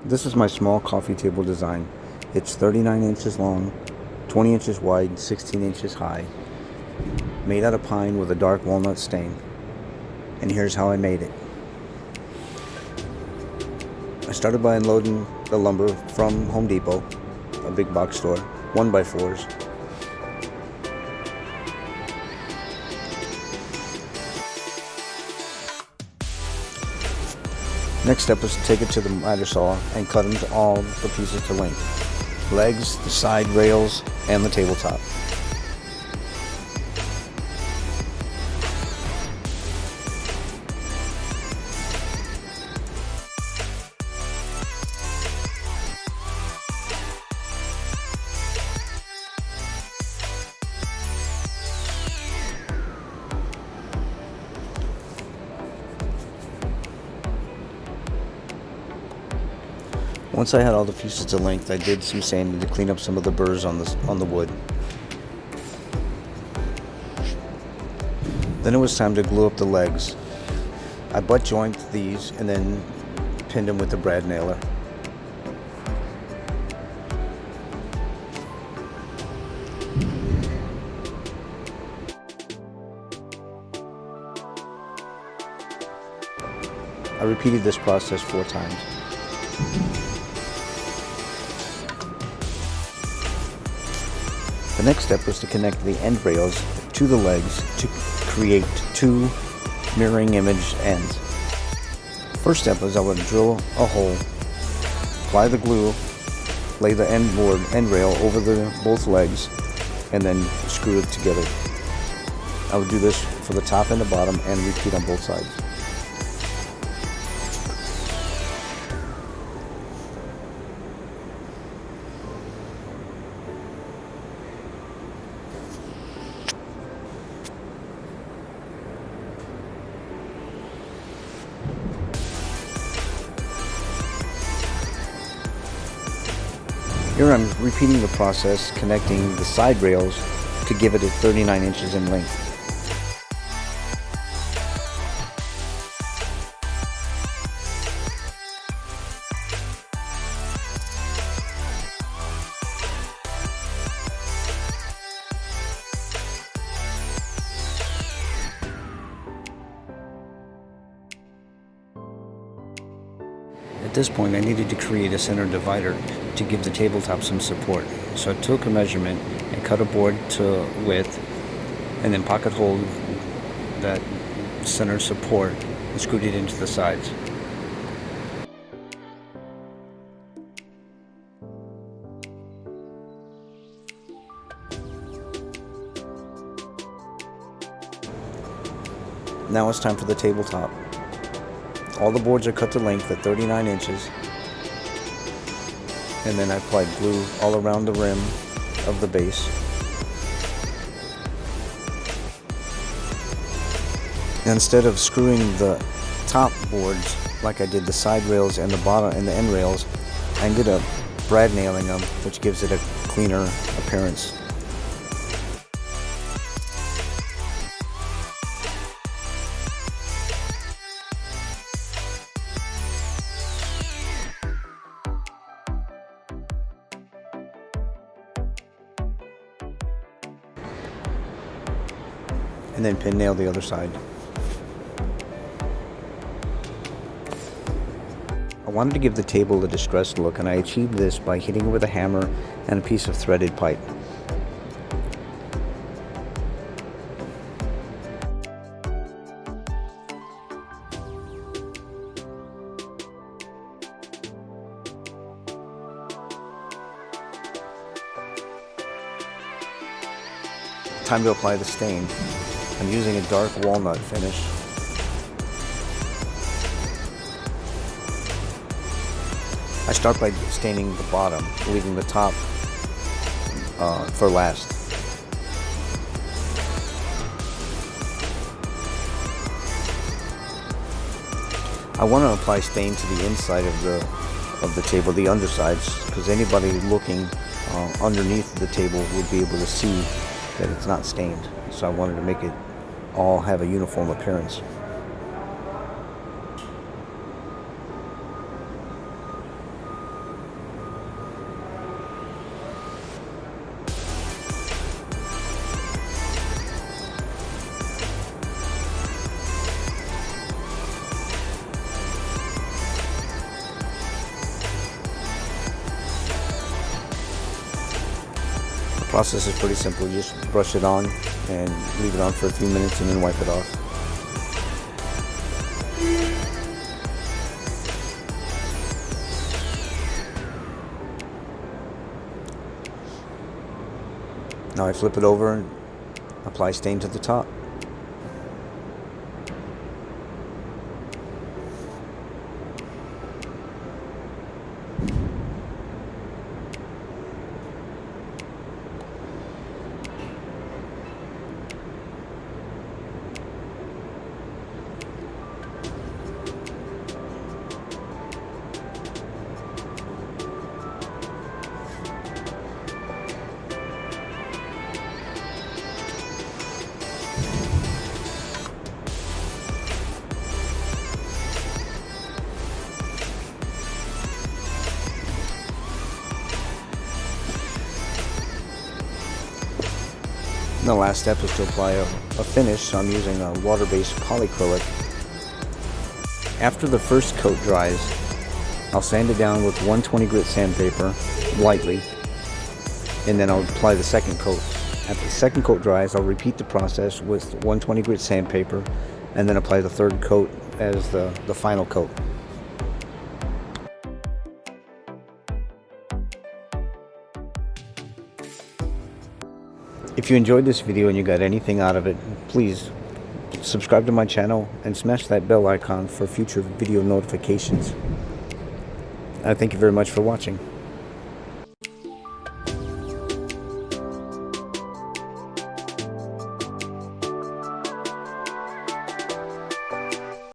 This is my small coffee table design. It's 39 inches long, 20 inches wide, 16 inches high, made out of pine with a dark walnut stain. And here's how I made it. I started by unloading the lumber from Home Depot, a big box store, 1x4s. Next step was to take it to the miter saw and cut into all the pieces to length. Legs, the side rails, and the tabletop. Once I had all the pieces to length, I did some sanding to clean up some of the burrs on the wood. Then it was time to glue up the legs. I butt joined these and then pinned them with the brad nailer. I repeated this process 4 times. The next step was to connect the end rails to the legs to create 2 mirroring image ends. First step was I would drill a hole, apply the glue, lay the end rail over both legs, and then screw it together. I would do this for the top and the bottom and repeat on both sides. Here I'm repeating the process, connecting the side rails to give it a 39 inches in length. At this point, I needed to create a center divider to give the tabletop some support. So I took a measurement and cut a board to width, and then pocket holed that center support and screwed it into the sides. Now it's time for the tabletop. All the boards are cut to length at 39 inches, and then I applied glue all around the rim of the base. And instead of screwing the top boards like I did the side rails and the bottom and the end rails, I ended up brad nailing them, which gives it a cleaner appearance. And then pin nail the other side. I wanted to give the table a distressed look, and I achieved this by hitting it with a hammer and a piece of threaded pipe. Time to apply the stain. I'm using a dark walnut finish. I start by staining the bottom, leaving the top for last. I want to apply stain to the inside of the table, the undersides, because anybody looking underneath the table would be able to see that it's not stained. So I wanted to make it all have a uniform appearance. Process is pretty simple. You just brush it on and leave it on for a few minutes and then wipe it off. Now I flip it over and apply stain to the top. The last step is to apply a finish, so I'm using a water-based polyacrylic. After the first coat dries, I'll sand it down with 120 grit sandpaper, lightly, and then I'll apply the second coat. After the second coat dries, I'll repeat the process with 120 grit sandpaper, and then apply the third coat as the final coat. If you enjoyed this video and you got anything out of it, please subscribe to my channel and smash that bell icon for future video notifications. I thank you very much for watching.